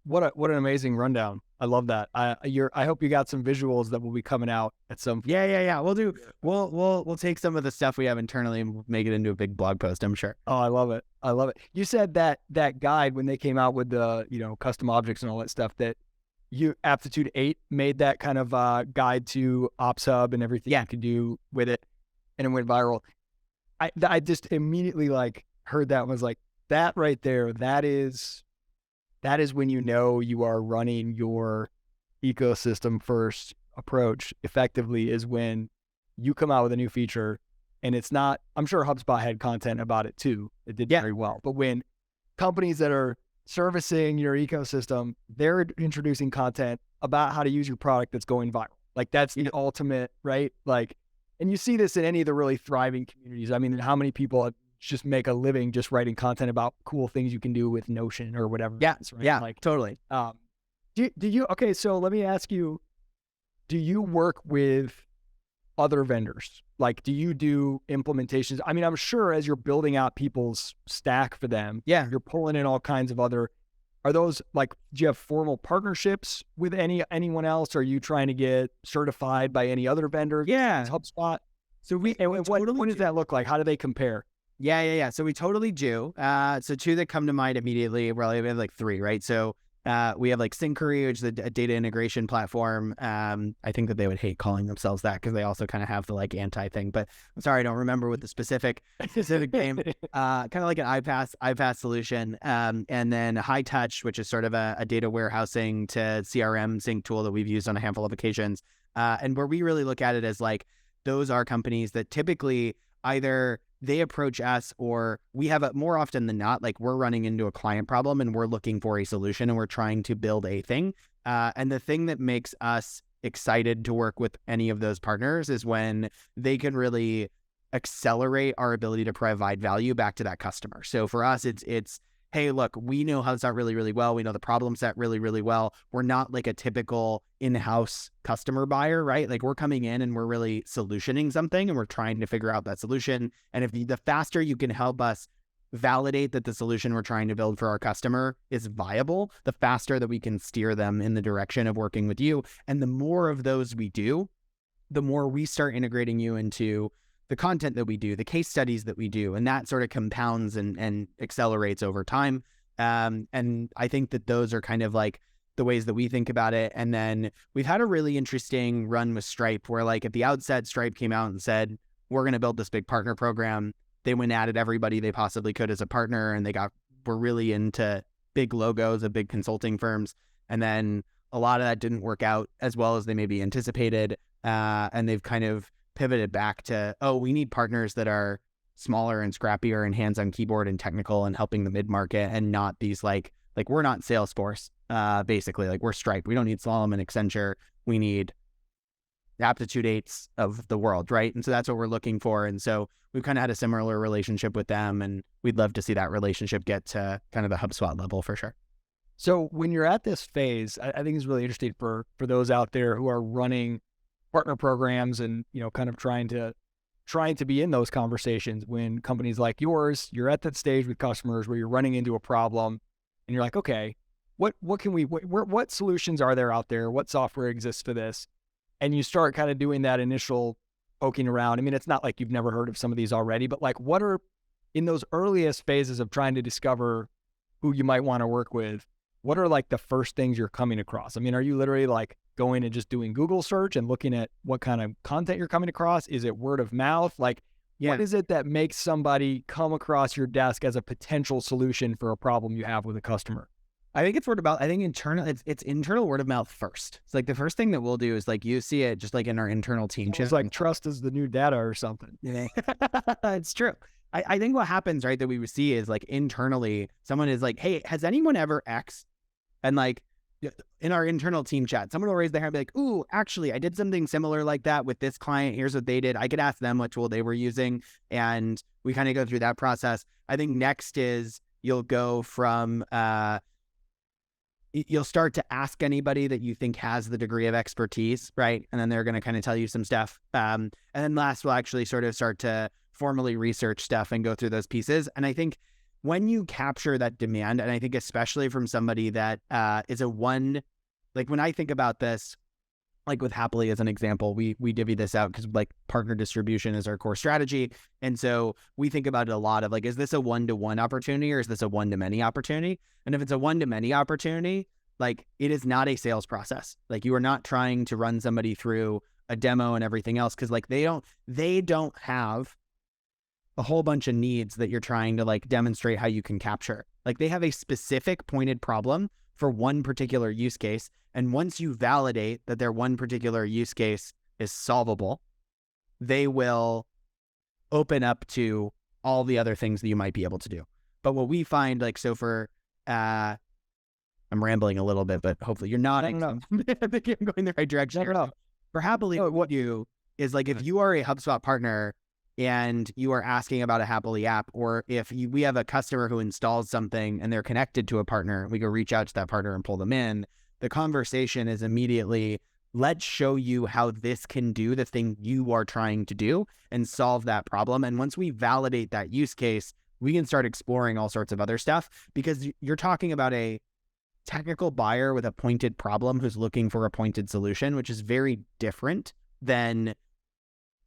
What an amazing rundown. I love that. I hope you got some visuals that will be coming out at some point. Yeah. We'll take some of the stuff we have internally and make it into a big blog post, I'm sure. Oh, I love it. You said that guide when they came out with the, custom objects and all that stuff, that Aptitude 8 made that kind of guide to Ops Hub and everything you could do with it, and it went viral. I just immediately like heard that and was like, that right there, that is when you are running your ecosystem first approach effectively, is when you come out with a new feature and it's not, I'm sure HubSpot had content about it too. It did very well. But when companies that are servicing your ecosystem, they're introducing content about how to use your product that's going viral. Like that's the ultimate, right? Like, and you see this in any of the really thriving communities. I mean, how many people just make a living just writing content about cool things you can do with Notion or whatever. Yeah, right? Yeah, like, totally. Do you, okay, so let me ask you, do you work with other vendors? Like, do you do implementations? I mean, I'm sure as you're building out people's stack for them, you're pulling in all kinds of other, are those like, do you have formal partnerships with anyone else? Are you trying to get certified by any other vendor? Yeah. HubSpot. So what does that look like? How do they compare? Yeah. So we totally do. So 2 that come to mind immediately, well, we have like 3, right? So we have like Syncquery, which is a data integration platform. I think that they would hate calling themselves that because they also kind of have the like anti thing, but I'm sorry, I don't remember what the specific name, kind of like an iPaaS solution. And then High Touch, which is sort of a data warehousing to CRM sync tool that we've used on a handful of occasions. And where we really look at it as like, those are companies that typically either they approach us or we have more often than not, like we're running into a client problem and we're looking for a solution and we're trying to build a thing. And the thing that makes us excited to work with any of those partners is when they can really accelerate our ability to provide value back to that customer. So for us, it's hey, look, we know HubSpot really, really well. We know the problem set really, really well. We're not like a typical in-house customer buyer, right? Like we're coming in and we're really solutioning something and we're trying to figure out that solution. And if the faster you can help us validate that the solution we're trying to build for our customer is viable, the faster that we can steer them in the direction of working with you. And the more of those we do, the more we start integrating you into the content that we do, the case studies that we do, and that sort of compounds and accelerates over time. And I think that those are kind of like the ways that we think about it. And then we've had a really interesting run with Stripe where like at the outset, Stripe came out and said, we're going to build this big partner program. They went and added everybody they possibly could as a partner, and were really into big logos of big consulting firms. And then a lot of that didn't work out as well as they maybe anticipated. And they've kind of pivoted back to, oh, we need partners that are smaller and scrappier and hands on keyboard and technical and helping the mid-market, and not these like we're not Salesforce, basically. Like we're Stripe. We don't need Solomon Accenture. We need Aptitude 8s of the world, right? And so that's what we're looking for. And so we've kind of had a similar relationship with them, and we'd love to see that relationship get to kind of the HubSpot level for sure. So when you're at this phase, I think it's really interesting for those out there who are running partner programs and, kind of trying to be in those conversations. When companies like yours, you're at that stage with customers where you're running into a problem and you're like, okay, what solutions are there out there? What software exists for this? And you start kind of doing that initial poking around. I mean, it's not like you've never heard of some of these already, but like what are in those earliest phases of trying to discover who you might want to work with, what are like the first things you're coming across? I mean, are you literally like going and just doing Google search and looking at what kind of content you're coming across? Is it word of mouth? Like, what is it that makes somebody come across your desk as a potential solution for a problem you have with a customer? I think it's word of mouth. I think it's internal word of mouth first. It's like the first thing that we'll do is like you see it just like in our internal team chat. It's like trust is the new data or something. Yeah. It's true. I think what happens, right, that we see is like internally someone is like, hey, has anyone ever X? And like in our internal team chat, someone will raise their hand and be like, ooh, actually, I did something similar like that with this client. Here's what they did. I could ask them what tool they were using. And we kind of go through that process. I think next is you'll go from, you'll start to ask anybody that you think has the degree of expertise, right? And then they're going to kind of tell you some stuff. And then last, we'll actually sort of start to formally research stuff and go through those pieces. And I think when you capture that demand, and I think especially from somebody that is like when I think about this, like with Hapily as an example, we divvy this out because like partner distribution is our core strategy. And so we think about it a lot of like, is this a one-to-one opportunity or is this a one-to-many opportunity? And if it's a one-to-many opportunity, like it is not a sales process. Like you are not trying to run somebody through a demo and everything else because like they don't have a whole bunch of needs that you're trying to like demonstrate how you can capture. Like they have a specific pointed problem for one particular use case. And once you validate that their one particular use case is solvable, they will open up to all the other things that you might be able to do. But what we find, like, so for, I'm rambling a little bit, but hopefully you're not. I think I'm going the right direction. For Happily, what you do is like, if you are a HubSpot partner and you are asking about a Hapily app, or if we have a customer who installs something and they're connected to a partner, we go reach out to that partner and pull them in. The conversation is immediately, let's show you how this can do the thing you are trying to do and solve that problem. And once we validate that use case, we can start exploring all sorts of other stuff, because you're talking about a technical buyer with a pointed problem who's looking for a pointed solution, which is very different than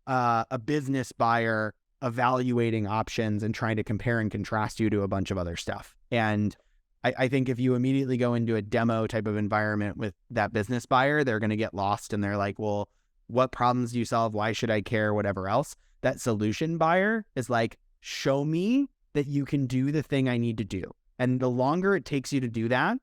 a business buyer evaluating options and trying to compare and contrast you to a bunch of other stuff. And I think if you immediately go into a demo type of environment with that business buyer, they're going to get lost and they're like, well, what problems do you solve? Why should I care? Whatever else. That solution buyer is like, show me that you can do the thing I need to do. And the longer it takes you to do that,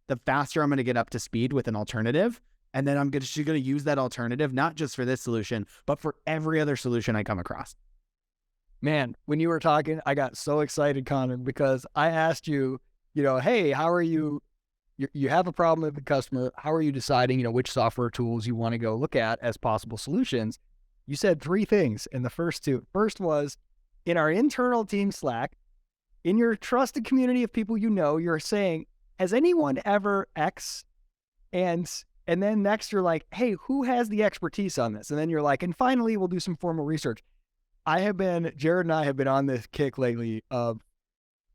the faster I'm going to get up to speed with an alternative. And then I'm going to use that alternative, not just for this solution, but for every other solution I come across. Man, when you were talking, I got so excited, Connor, because I asked you, hey, how are you have a problem with the customer. How are you deciding, which software tools you want to go look at as possible solutions? You said three things in the first two. First was in our internal team Slack, in your trusted community of people you're saying, has anyone ever X? And then next you're like, hey, who has the expertise on this? And then you're like, and finally, we'll do some formal research. Jared and I have been on this kick lately of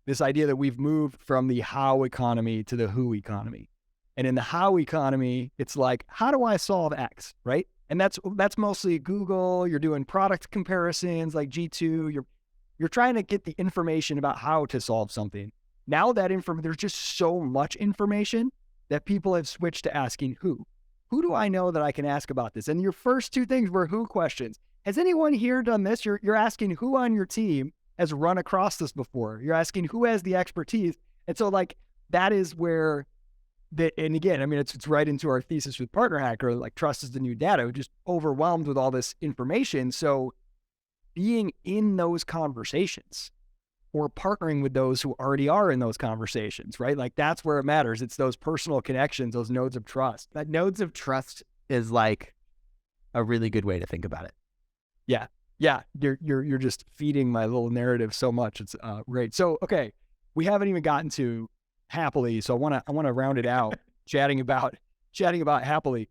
this idea that we've moved from the how economy to the who economy. And in the how economy, it's like, how do I solve X, right? And that's mostly Google. You're doing product comparisons like G2. You're trying to get the information about how to solve something. Now that there's just so much information that people have switched to asking who. Who do I know that I can ask about this? And your first two things were who questions. Has anyone here done this? You're asking who on your team has run across this before. You're asking who has the expertise. And so like that is where and again, I mean, it's right into our thesis with Partner Hacker, like trust is the new data. We're just overwhelmed with all this information. So being in those conversations or partnering with those who already are in those conversations, right? Like that's where it matters. It's those personal connections, those nodes of trust. That nodes of trust is like a really good way to think about it. Yeah. Yeah. You're just feeding my little narrative so much. It's great. So, okay. We haven't even gotten to Hapily. So I want to round it out chatting about Hapily.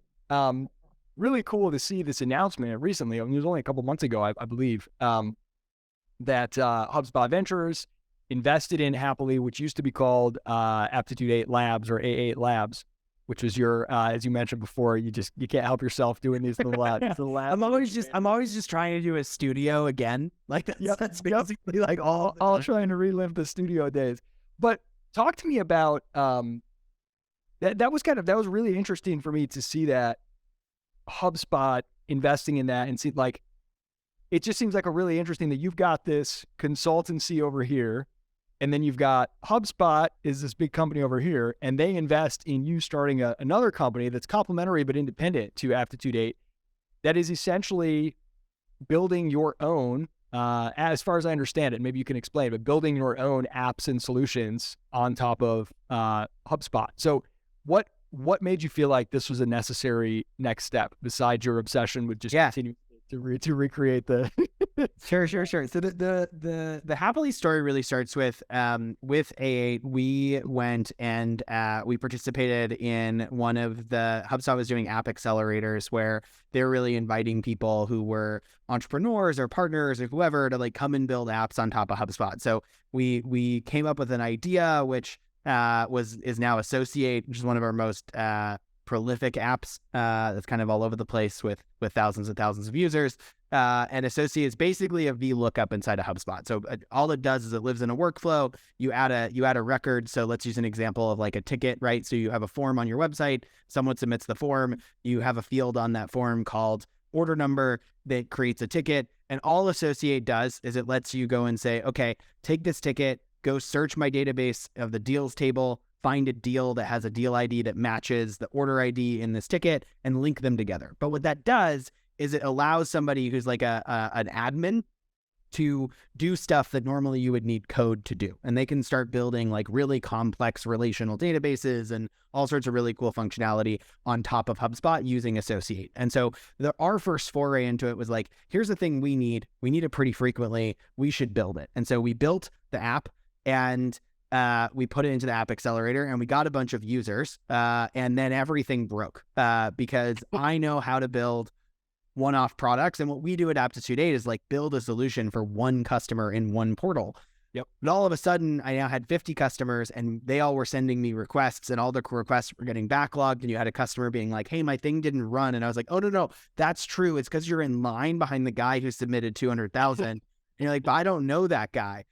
Really cool to see this announcement recently. I mean, it was only a couple months ago, I believe, that HubSpot Ventures invested in Hapily, which used to be called Aptitude 8 Labs or A8 Labs, which was your, as you mentioned before, you can't help yourself doing these little labs. I'm always just trying to do a studio again. Like that's basically like all trying to relive the studio days. But talk to me about that was really interesting for me to see that HubSpot investing in that and see like it just seems like a really interesting that you've got this consultancy over here and then you've got HubSpot is this big company over here and they invest in you starting another company that's complementary but independent to Aptitude 8 that is essentially building your own as far as I understand it, maybe you can explain, but building your own apps and solutions on top of HubSpot. So what made you feel like this was a necessary next step besides your obsession with just continuing to recreate the Sure. So the Hapily story really starts with A8. We went and we participated in one of the HubSpot was doing app accelerators where they're really inviting people who were entrepreneurs or partners or whoever to like come and build apps on top of HubSpot. So we came up with an idea which is now Associate, which is one of our most prolific apps that's kind of all over the place with thousands and thousands of users. And Associate is basically a VLOOKUP inside of HubSpot. So all it does is it lives in a workflow. You add a record. So let's use an example of like a ticket, right? So you have a form on your website. Someone submits the form. You have a field on that form called order number that creates a ticket. And all Associate does is it lets you go and say, okay, take this ticket, go search my database of the deals table, find a deal that has a deal ID that matches the order ID in this ticket and link them together. But what that does is it allows somebody who's like an admin to do stuff that normally you would need code to do. And they can start building like really complex relational databases and all sorts of really cool functionality on top of HubSpot using Associate. And so our first foray into it was like, here's the thing we need. We need it pretty frequently. We should build it. And so we built the app and we put it into the app accelerator and we got a bunch of users and then everything broke because I know how to build one-off products. And what we do at Aptitude 8 is like build a solution for one customer in one portal. Yep. But all of a sudden I now had 50 customers and they all were sending me requests and all the requests were getting backlogged. And you had a customer being like, hey, my thing didn't run. And I was like, oh, no, that's true. It's because you're in line behind the guy who submitted 200,000. And you're like, but I don't know that guy.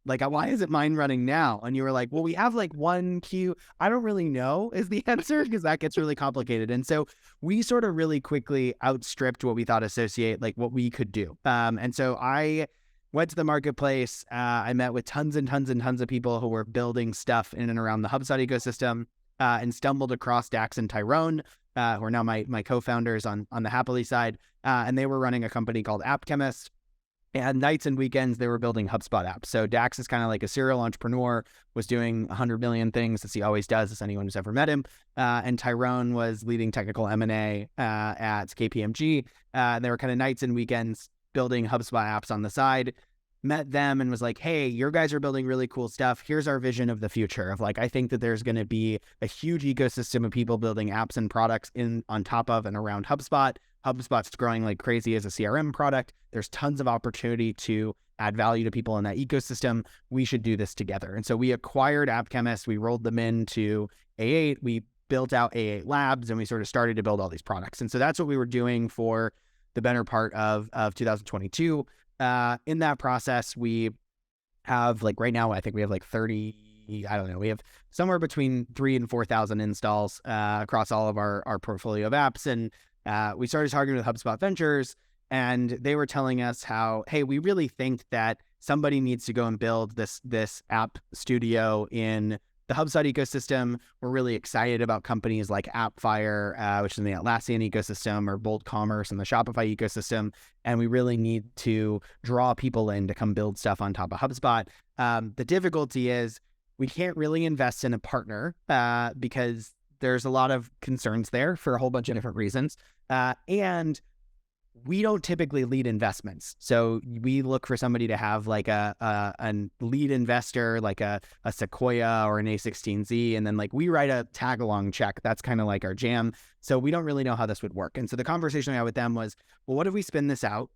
Like, why isn't mine running now? And you were like, well, we have like one queue. I don't really know is the answer because that gets really complicated. And so we sort of really quickly outstripped what we thought Associate, like what we could do. And so I went to the marketplace. I met with tons and tons and tons of people who were building stuff in and around the HubSpot ecosystem and stumbled across Dax and Tyrone, who are now my co-founders on the Hapily side. And they were running a company called App Chemist. And nights and weekends, they were building HubSpot apps. So Dax is kind of like a serial entrepreneur, was doing 100 million things, as he always does, as anyone who's ever met him. And Tyrone was leading technical M&A at KPMG. And they were kind of nights and weekends building HubSpot apps on the side. Met them and was like, hey, your guys are building really cool stuff. Here's our vision of the future of like, I think that there's going to be a huge ecosystem of people building apps and products on top of and around HubSpot. HubSpot's growing like crazy as a CRM product. There's tons of opportunity to add value to people in that ecosystem. We should do this together. And so we acquired AppChemist. We rolled them into A8. We built out A8 Labs, and we sort of started to build all these products. And so that's what we were doing for the better part of 2022. In that process, we have like right now, I think we have like 30, I don't know, we have somewhere between 3,000 and 4,000 installs across all of our portfolio of apps. And we started talking with HubSpot Ventures, and they were telling us how, hey, we really think that somebody needs to go and build this app studio in the HubSpot ecosystem. We're really excited about companies like AppFire, which is in the Atlassian ecosystem, or Bolt Commerce in the Shopify ecosystem. And we really need to draw people in to come build stuff on top of HubSpot. The difficulty is we can't really invest in a partner because there's a lot of concerns there for a whole bunch of different reasons. And we don't typically lead investments. So we look for somebody to have like a lead investor, like a Sequoia or an A16Z. And then like we write a tag along check. That's kind of like our jam. So we don't really know how this would work. And so the conversation I had with them was, well, what if we spin this out?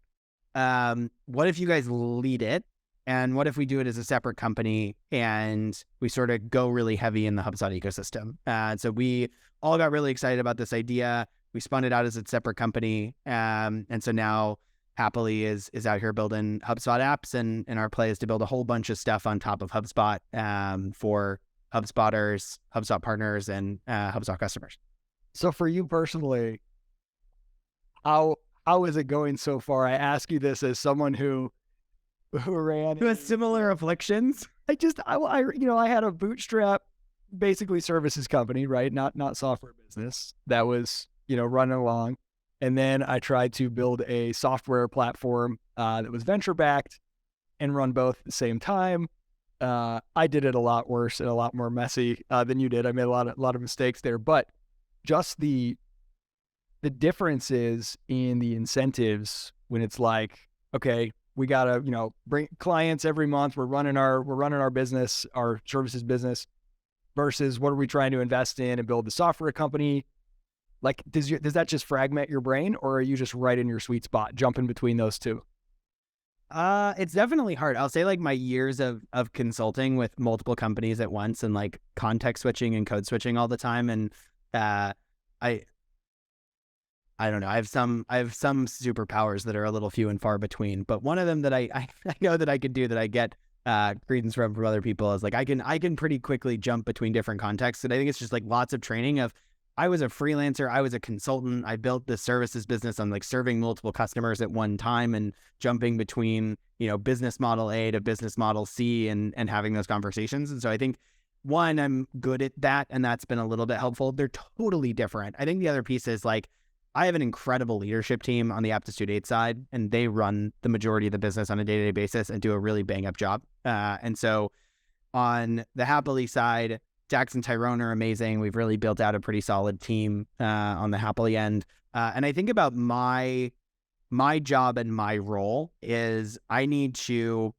What if you guys lead it? And what if we do it as a separate company and we sort of go really heavy in the HubSpot ecosystem? So we all got really excited about this idea. We spun it out as a separate company. And so now Hapily is out here building HubSpot apps, and our play is to build a whole bunch of stuff on top of HubSpot for HubSpotters, HubSpot partners, and HubSpot customers. So for you personally, how is it going so far? I ask you this as someone who ran... Who has similar afflictions? I had a bootstrap, basically services company, right? Not software business that was, running along. And then I tried to build a software platform that was venture backed and run both at the same time. I did it a lot worse and a lot more messy than you did. I made a lot of mistakes there, but just the differences in the incentives when it's like, okay, we gotta, bring clients every month. We're running our business, our services business, versus what are we trying to invest in and build the software company? Like, does that just fragment your brain, or are you just right in your sweet spot, jumping between those two? It's definitely hard. I'll say like my years of consulting with multiple companies at once and like context switching and code switching all the time. And I don't know. I have some superpowers that are a little few and far between. But one of them that I know that I could do, that I get credence from other people, is like I can pretty quickly jump between different contexts. And I think it's just like lots of training of, I was a freelancer, I was a consultant, I built this services business on like serving multiple customers at one time and jumping between, business model A to business model C and having those conversations. And so I think, one, I'm good at that, and that's been a little bit helpful. They're totally different. I think the other piece is like, I have an incredible leadership team on the Aptitude 8 side, and they run the majority of the business on a day-to-day basis and do a really bang-up job. And so on the Hapily side, Dax and Tyrone are amazing. We've really built out a pretty solid team on the Hapily end. And I think about my job and my role is I need to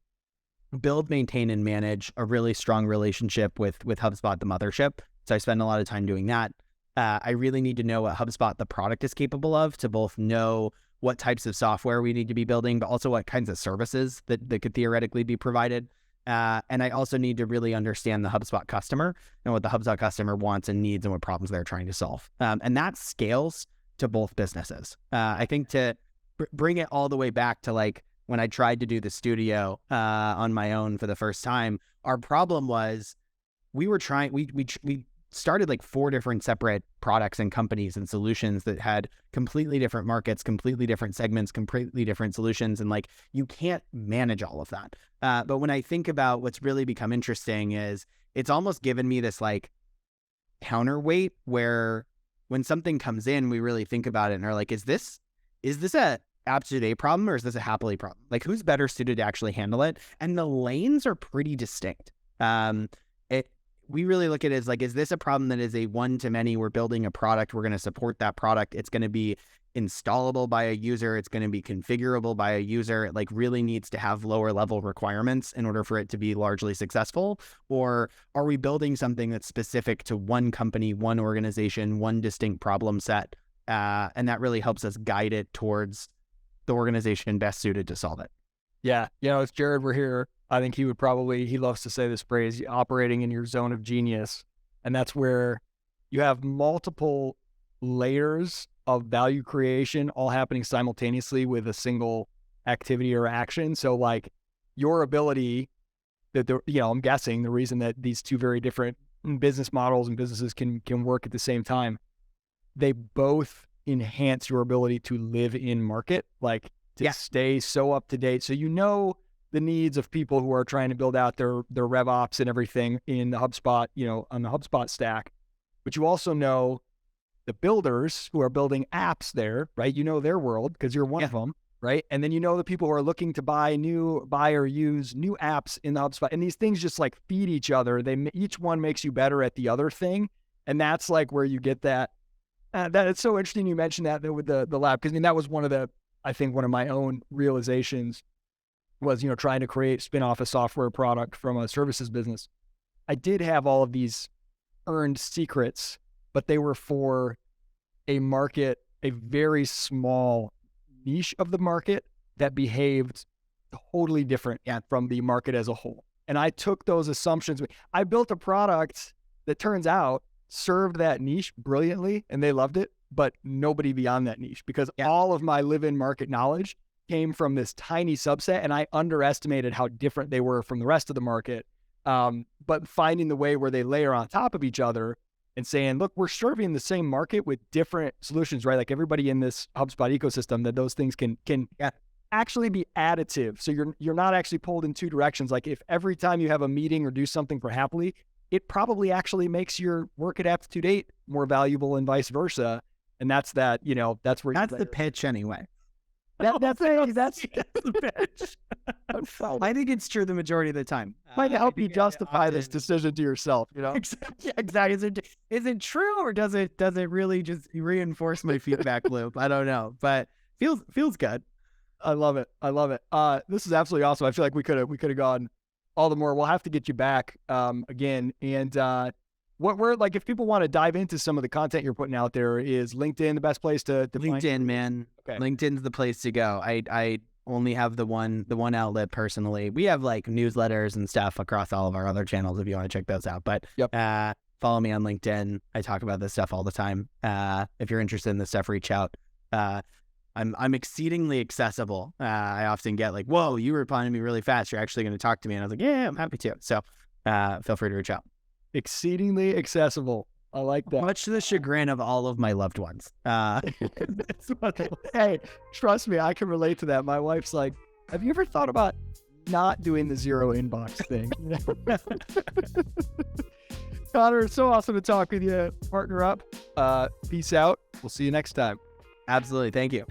build, maintain, and manage a really strong relationship with HubSpot, the mothership. So I spend a lot of time doing that. I really need to know what HubSpot, the product, is capable of, to both know what types of software we need to be building, but also what kinds of services that could theoretically be provided. And I also need to really understand the HubSpot customer and what the HubSpot customer wants and needs and what problems they're trying to solve. And that scales to both businesses. I think to bring it all the way back to like when I tried to do the studio on my own for the first time, our problem was we started like 4 different separate products and companies and solutions that had completely different markets, completely different segments, completely different solutions. And like, you can't manage all of that. But when I think about what's really become interesting is it's almost given me this like counterweight where when something comes in, we really think about it and are like, is this a Aptitude 8 problem, or is this a Hapily problem? Like, who's better suited to actually handle it? And the lanes are pretty distinct. We really look at it as like, is this a problem that is a one-to-many? We're building a product. We're going to support that product. It's going to be installable by a user. It's going to be configurable by a user. It like really needs to have lower level requirements in order for it to be largely successful. Or are we building something that's specific to one company, one organization, one distinct problem set? And that really helps us guide it towards the organization best suited to solve it. Yeah. If Jared were here, I think he loves to say this phrase, operating in your zone of genius. And that's where you have multiple layers of value creation all happening simultaneously with a single activity or action. So like your ability I'm guessing the reason that these two very different business models and businesses can work at the same time, they both enhance your ability to live in market, like to stay so up to date. So the needs of people who are trying to build out their RevOps and everything in the HubSpot, on the HubSpot stack. But you also know the builders who are building apps there, right? Their world because you're one of them, right? And then the people who are looking to buy or use new apps in the HubSpot. And these things just like feed each other. Each one makes you better at the other thing. And that's like where you get that. That it's so interesting you mentioned that with the lab, because that was one of my own realizations was, trying to spin off a software product from a services business. I did have all of these earned secrets, but they were for a very small niche of the market that behaved totally different from the market as a whole. And I took those assumptions. I built a product that turns out served that niche brilliantly and they loved it, but nobody beyond that niche, because all of my live-in market knowledge came from this tiny subset and I underestimated how different they were from the rest of the market. But finding the way where they layer on top of each other and saying, look, we're serving the same market with different solutions, right? Like everybody in this HubSpot ecosystem, that those things can actually be additive. So you're not actually pulled in two directions. Like if every time you have a meeting or do something for Hapily, it probably actually makes your work at Aptitude 8 more valuable and vice versa. And that's where that's the pitch anyway. That's the pitch. I think it's true the majority of the time. Might help you justify this decision to yourself, Exactly. Is it true, or does it really just reinforce my feedback loop? I don't know, but feels good. I love it. This is absolutely awesome. I feel like we could have gone all the more. We'll have to get you back again. And what we're like, if people want to dive into some of the content you're putting out there, is LinkedIn the best place to LinkedIn, find? Man. Okay. LinkedIn's the place to go. I only have the one outlet personally. We have like newsletters and stuff across all of our other channels if you want to check those out. But follow me on LinkedIn. I talk about this stuff all the time. If you're interested in this stuff, reach out. I'm exceedingly accessible. I often get like, whoa, you were replying to me really fast. You're actually going to talk to me. And I was like, yeah, I'm happy to. So feel free to reach out. Exceedingly accessible. I like that. Much to the chagrin of all of my loved ones. Hey, trust me, I can relate to that. My wife's like, have you ever thought about not doing the zero inbox thing? Connor, it's so awesome to talk with you. Partner up. Peace out. We'll see you next time. Absolutely. Thank you.